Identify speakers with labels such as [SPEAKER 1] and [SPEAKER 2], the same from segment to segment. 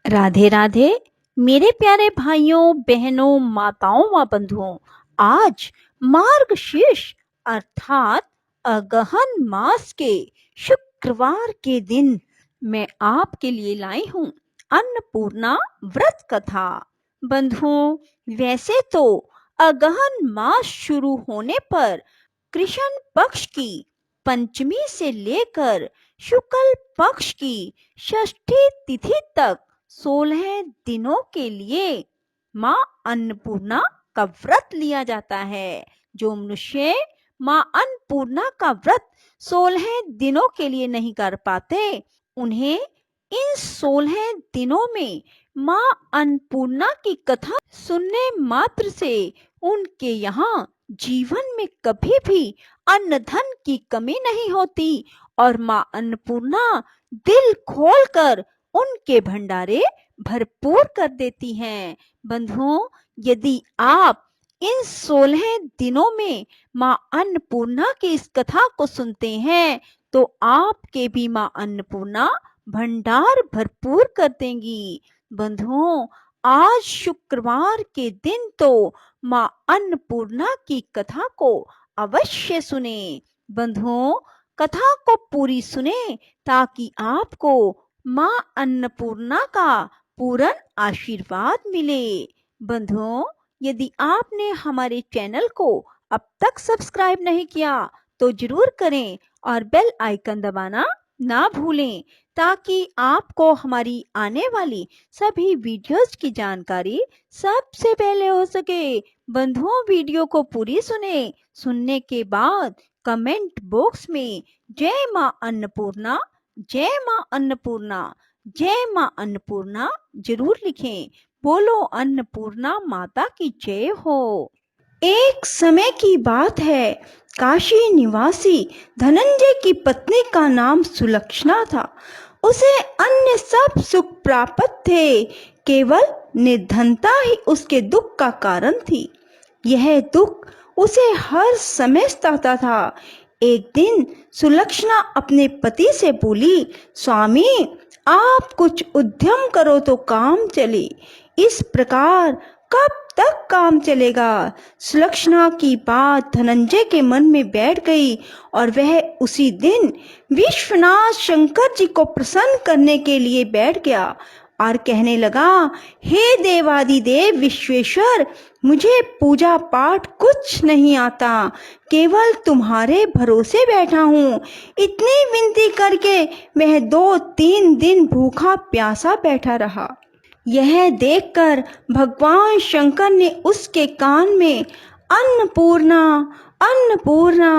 [SPEAKER 1] राधे राधे मेरे प्यारे भाइयों बहनों माताओं व बंधुओं। आज मार्गशीर्ष अर्थात अगहन मास के शुक्रवार के दिन मैं आपके लिए लाई हूँ अन्नपूर्णा व्रत कथा। बंधुओं, वैसे तो अगहन मास शुरू होने पर कृष्ण पक्ष की पंचमी से लेकर शुक्ल पक्ष की षष्ठी तिथि तक 16 दिनों के लिए माँ अन्नपूर्णा का व्रत लिया जाता है। जो मनुष्य माँ अन्नपूर्णा का व्रत 16 दिनों के लिए नहीं कर पाते, उन्हें इन 16 दिनों में माँ अन्नपूर्णा की कथा सुनने मात्र से उनके यहाँ जीवन में कभी भी अन्न धन की कमी नहीं होती और माँ अन्नपूर्णा दिल खोलकर उनके भंडारे भरपूर कर देती हैं। बंधुओं, यदि आप इन 16 दिनों में माँ अन्नपूर्णा की इस कथा को सुनते हैं तो आपके भी माँ अन्नपूर्णा भंडार भरपूर कर देंगी। बंधुओं, आज शुक्रवार के दिन तो माँ अन्नपूर्णा की कथा को अवश्य सुने। बंधुओं, कथा को पूरी सुने ताकि आपको माँ अन्नपूर्णा का पूर्ण आशीर्वाद मिले। बंधुओं, यदि आपने हमारे चैनल को अब तक सब्सक्राइब नहीं किया तो जरूर करें और बेल आइकन दबाना ना भूलें ताकि आपको हमारी आने वाली सभी वीडियोस की जानकारी सबसे पहले हो सके। बंधुओं, वीडियो को पूरी सुनने के बाद कमेंट बॉक्स में जय माँ अन्नपूर्णा, जय माँ अन्नपूर्णा, जय माँ अन्नपूर्णा जरूर लिखें। बोलो अन्नपूर्णा माता की जय हो। एक समय की बात है, काशी निवासी धनंजय की पत्नी का नाम सुलक्षणा था। उसे अन्य सब सुख प्राप्त थे, केवल निर्धनता ही उसके दुख का कारण थी। यह दुख उसे हर समय सताता था। एक दिन सुलक्षणा अपने पति से बोली, स्वामी, आप कुछ उद्यम करो तो काम चले, इस प्रकार कब तक काम चलेगा। सुलक्षणा की बात धनंजय के मन में बैठ गई और वह उसी दिन विश्वनाथ शंकर जी को प्रसन्न करने के लिए बैठ गया और कहने लगा, हे देवादिदेव विश्वेश्वर, मुझे पूजा पाठ कुछ नहीं आता, केवल तुम्हारे भरोसे बैठा हूँ। इतनी विनती करके वह 2-3 दिन भूखा प्यासा बैठा रहा। यह देखकर भगवान शंकर ने उसके कान में अन्नपूर्णा, अन्नपूर्णा,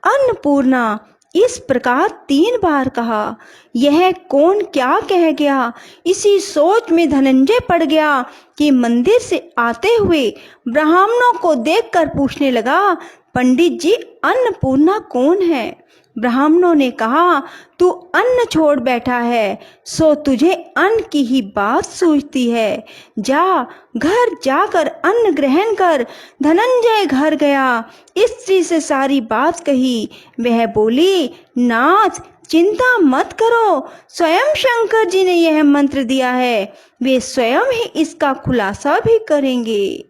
[SPEAKER 1] अन्नपूर्णा इस प्रकार 3 बार कहा। यह कौन क्या कह गया, इसी सोच में धनंजय पड़ गया कि मंदिर से आते हुए ब्राह्मणों को देखकर पूछने लगा, पंडित जी, अन्नपूर्णा कौन है। ब्राह्मणों ने कहा, तू अन्न छोड़ बैठा है, सो तुझे अन्न की ही बात सूझती है। जा, घर जाकर अन्न ग्रहण कर। धनंजय घर गया, स्त्री से सारी बात कही। वह बोली, नाथ, चिंता मत करो, स्वयं शंकर जी ने यह मंत्र दिया है, वे स्वयं ही इसका खुलासा भी करेंगे।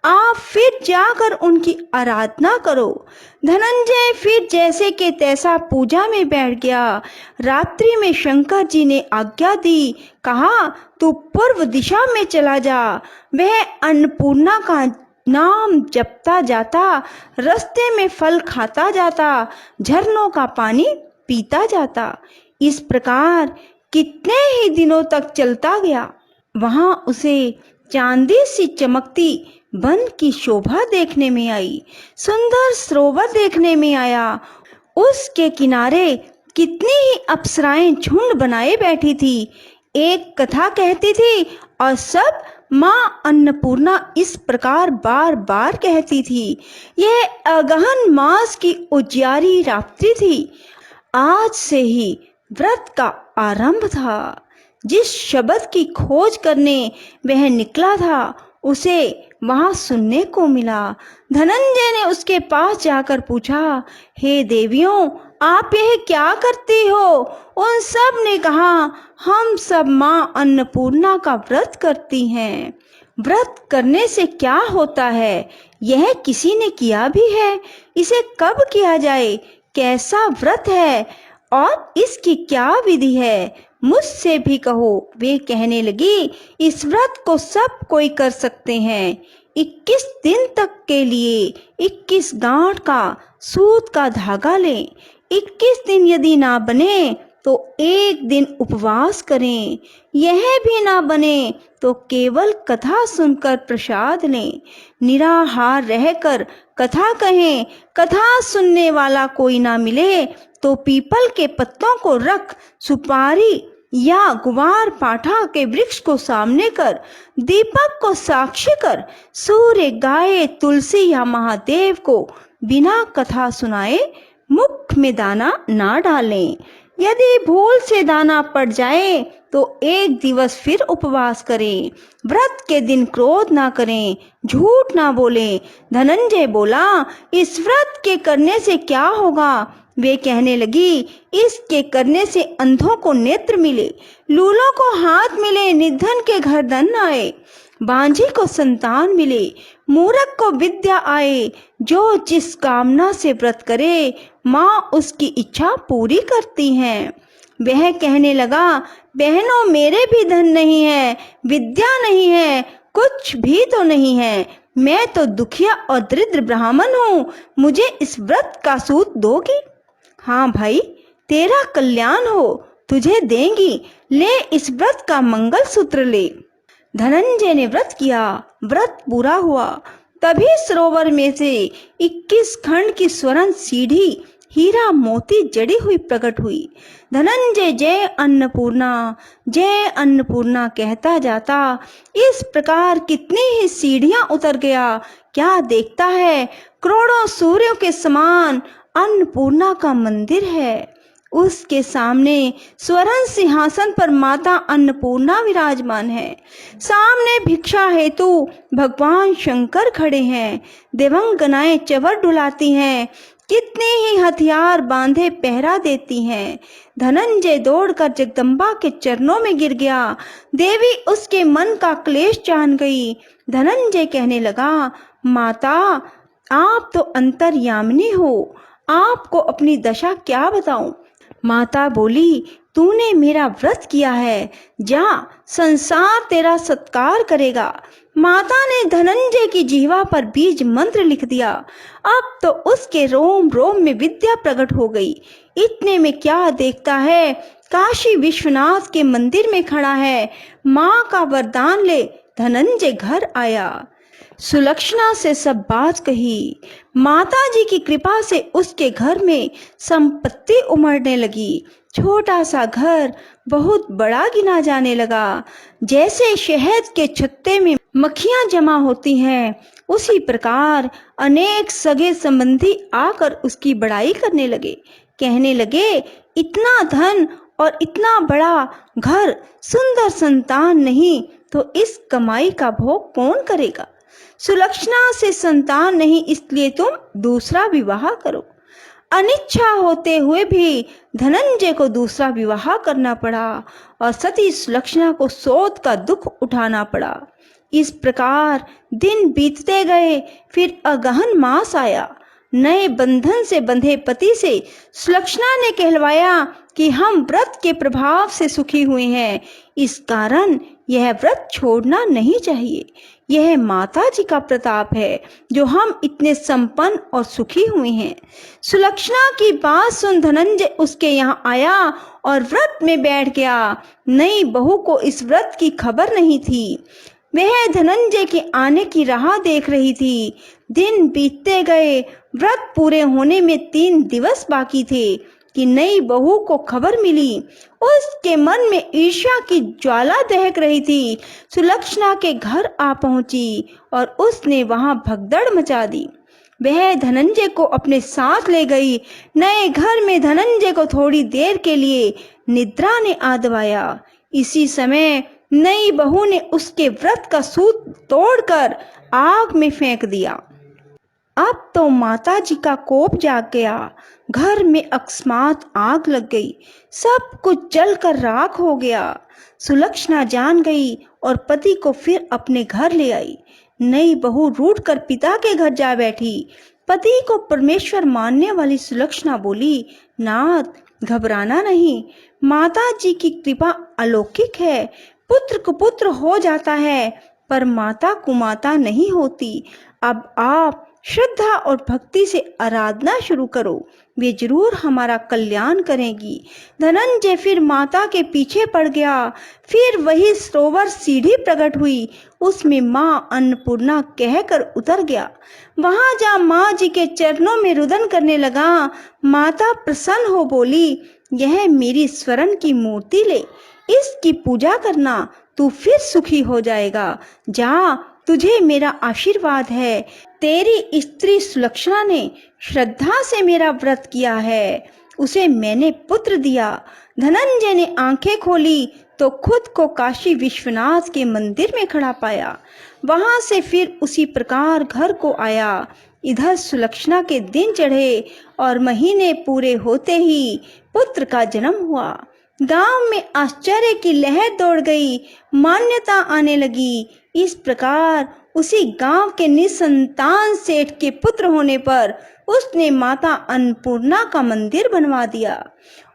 [SPEAKER 1] आप फिर जाकर उनकी आराधना करो। धनंजय फिर जैसे के तैसा पूजा में बैठ गया। रात्रि में शंकर जी ने आज्ञा दी, कहा, तू पूर्व दिशा में चला जा। वह अन्नपूर्णा का नाम जपता जाता, रास्ते में फल खाता जाता, झरनों का पानी पीता जाता। इस प्रकार कितने ही दिनों तक चलता गया। वहां उसे चांदी सी चमकती वन की शोभा देखने में आई, सुंदर सरोवर देखने में आया। उसके किनारे कितनी ही अप्सराएं झुंड बनाए बैठी थी। एक कथा कहती थी और सब माँ अन्नपूर्णा इस प्रकार बार बार कहती थी। यह अगहन मास की उजियारी रात्रि थी। आज से ही व्रत का आरंभ था। जिस शब्द की खोज करने वह निकला था उसे वहां सुनने को मिला। धनंजय ने उसके पास जाकर पूछा, हे देवियों, आप यह क्या करती हो? उन सब ने कहा, हम सब माँ अन्नपूर्णा का व्रत करती हैं। व्रत करने से क्या होता है? यह किसी ने किया भी है? इसे कब किया जाए? कैसा व्रत है और इसकी क्या विधि है? मुझसे भी कहो। वे कहने लगी, इस व्रत को सब कोई कर सकते हैं। 21 दिन तक के लिए 21 गांठ का सूत का धागा लें। 21 दिन यदि ना बने तो एक दिन उपवास करें। यह भी ना बने तो केवल कथा सुनकर प्रसाद लें। निराहार रहकर कथा कहें। कथा सुनने वाला कोई ना मिले तो पीपल के पत्तों को रख, सुपारी या गुवार पाठा के वृक्ष को सामने कर, दीपक को साक्षी कर, सूर्य, गाय, तुलसी या महादेव को बिना कथा सुनाए मुख में दाना ना डालें। यदि भूल से दाना पड़ जाए तो एक दिवस फिर उपवास करें। व्रत के दिन क्रोध ना करें, झूठ ना बोलें। धनंजय बोला, इस व्रत के करने से क्या होगा? वे कहने लगी, इसके करने से अंधों को नेत्र मिले, लूलों को हाथ मिले, निर्धन के घर धन आए, बांझी को संतान मिले, मूर्ख को विद्या आए। जो जिस कामना से व्रत करे माँ उसकी इच्छा पूरी करती हैं। वह कहने लगा, बहनों, मेरे भी धन नहीं है, विद्या नहीं है, कुछ भी तो नहीं है। मैं तो दुखिया और दरिद्र ब्राह्मण हूँ। मुझे इस व्रत का सूत दोगी? हाँ भाई, तेरा कल्याण हो, तुझे देंगी। ले, इस व्रत का मंगल सूत्र ले। धनंजय ने व्रत किया। व्रत पूरा हुआ। तभी सरोवर में से 21 खंड की स्वर्ण सीढ़ी हीरा मोती जड़ी हुई प्रकट हुई। धनंजय जय अन्नपूर्णा कहता जाता इस प्रकार कितनी ही सीढ़ियां उतर गया। क्या देखता है? करोड़ों सूर्यों के समान अन्नपूर्णा का मंदिर है। उसके सामने स्वर्ण सिंहासन पर माता अन्नपूर्णा विराजमान है। सामने भिक्षा हेतु भगवान शंकर खड़े हैं। देवंगनाएं चवर डुलाती हैं। कितने ही हथियार बांधे पहरा देती हैं। धनंजय दौड़कर जगदम्बा के चरणों में गिर गया। देवी उसके मन का क्लेश जान गई। धनंजय कहने लगा, माता, आप तो अंतर्यामिनी हो, आपको अपनी दशा क्या बताऊं? माता बोली, तूने मेरा व्रत किया है, जा, संसार तेरा सत्कार करेगा। माता ने धनंजय की जीवा पर बीज मंत्र लिख दिया। अब तो उसके रोम रोम में विद्या प्रकट हो गई। इतने में क्या देखता है, काशी विश्वनाथ के मंदिर में खड़ा है। माँ का वरदान ले धनंजय घर आया। सुलक्षणा से सब बात कही। माता जी की कृपा से उसके घर में संपत्ति उमड़ने लगी। छोटा सा घर बहुत बड़ा गिना जाने लगा। जैसे शहद के छत्ते में मक्खियां जमा होती हैं, उसी प्रकार अनेक सगे संबंधी आकर उसकी बड़ाई करने लगे। कहने लगे, इतना धन और इतना बड़ा घर, सुंदर संतान नहीं तो इस कमाई का भोग कौन करेगा? सुलक्षणा से संतान नहीं, इसलिए तुम दूसरा विवाह करो। अनिच्छा होते हुए भी धनंजय को दूसरा विवाह करना पड़ा और सती सुलक्षणा को शोध का दुख उठाना पड़ा। इस प्रकार दिन बीतते गए। फिर अगहन मास आया। नए बंधन से बंधे पति से सुलक्षणा ने कहलवाया कि हम व्रत के प्रभाव से सुखी हुए हैं, इस कारण यह व्रत छोड़ना नहीं चाहिए। यह माता जी का प्रताप है जो हम इतने संपन्न और सुखी हुए हैं। सुलक्षणा की बात सुन धनंजय उसके यहाँ आया और व्रत में बैठ गया। नई बहू को इस व्रत की खबर नहीं थी। वह धनंजय के आने की राह देख रही थी। दिन बीतते गए। व्रत पूरे होने में 3 दिवस बाकी थे कि नई बहू को खबर मिली। उसके मन में ईर्ष्या की ज्वाला दहक रही थी। सुलक्षणा के घर आ पहुंची और उसने वहां भगदड़ मचा दी। वह धनंजय को अपने साथ ले गई। नए घर में धनंजय को थोड़ी देर के लिए निद्रा ने आदवाया। इसी समय नई बहू ने उसके व्रत का सूत तोड़कर आग में फेंक दिया।
[SPEAKER 2] अब तो माता जी का कोप जाग गया। घर में अकस्मात आग लग गई, सब कुछ जलकर राख हो गया। सुलक्षणा जान गई और पति को फिर अपने घर ले आई। नई बहू रूठ कर पिता के घर जा बैठी। पति को परमेश्वर मानने वाली सुलक्षणा बोली, नाथ घबराना नहीं, माता जी की कृपा अलौकिक है। पुत्र कुपुत्र हो जाता है पर माता कुमाता नहीं होती। अब आप श्रद्धा और भक्ति से आराधना शुरू करो, वे जरूर हमारा कल्याण करेंगी। धनंजय फिर माता के पीछे पड़ गया। फिर वही सरोवर सीढ़ी प्रकट हुई, उसमें माँ अन्नपूर्णा कहकर उतर गया। वहां जा माँ जी के चरणों में रुदन करने लगा। माता प्रसन्न हो बोली, यह मेरी स्वर्ण की मूर्ति ले, इसकी पूजा करना, तू फिर सुखी हो जाएगा। जा, तुझे मेरा आशीर्वाद है। तेरी स्त्री सुलक्षणा ने श्रद्धा से मेरा व्रत किया है, उसे मैंने पुत्र दिया। धनंजय ने आंखें खोली तो खुद को काशी विश्वनाथ के मंदिर में खड़ा पाया। वहां से फिर उसी प्रकार घर को आया। इधर सुलक्षणा के दिन चढ़े और महीने पूरे होते ही पुत्र का जन्म हुआ। गांव में आश्चर्य की लहर दौड़ गई, मान्यता आने लगी। इस प्रकार उसी गांव के निसंतान सेठ के पुत्र होने पर उसने माता अन्नपूर्णा का मंदिर बनवा दिया।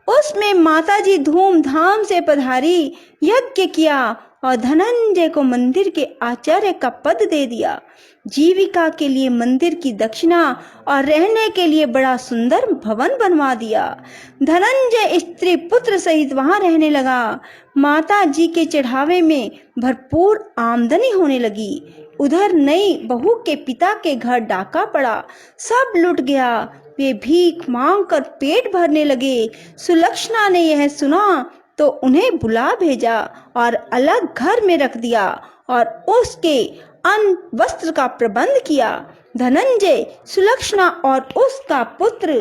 [SPEAKER 2] उसमें माताजी धूमधाम से पधारी, यज्ञ किया और धनंजय को मंदिर के आचार्य का पद दे दिया। जीविका के लिए मंदिर की दक्षिणा और रहने के लिए बड़ा सुंदर भवन बनवा दिया। धनंजय स्त्री पुत्र सहित वहां रहने लगा। माता जी के चढ़ावे में भरपूर आमदनी होने लगी। उधर नई बहू के पिता के घर डाका पड़ा, सब लुट गया। वे भीख मांग कर पेट भरने लगे। सुलक्षणा ने यह सुना तो उन्हें बुला भेजा और अलग घर में रख दिया और उसके अन्न वस्त्र का प्रबंध किया। धनंजय, सुलक्षणा और उसका पुत्र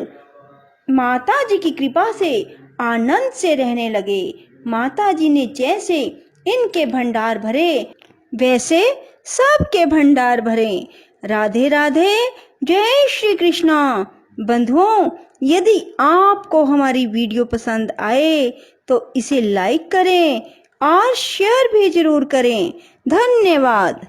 [SPEAKER 2] माता जी की कृपा से आनंद से रहने लगे। माता जी ने जैसे इनके भंडार भरे वैसे सबके भंडार भरे। राधे राधे, जय श्री कृष्णा। बंधुओं, यदि आपको हमारी वीडियो पसंद आए तो इसे लाइक करें और शेयर भी जरूर करें। धन्यवाद।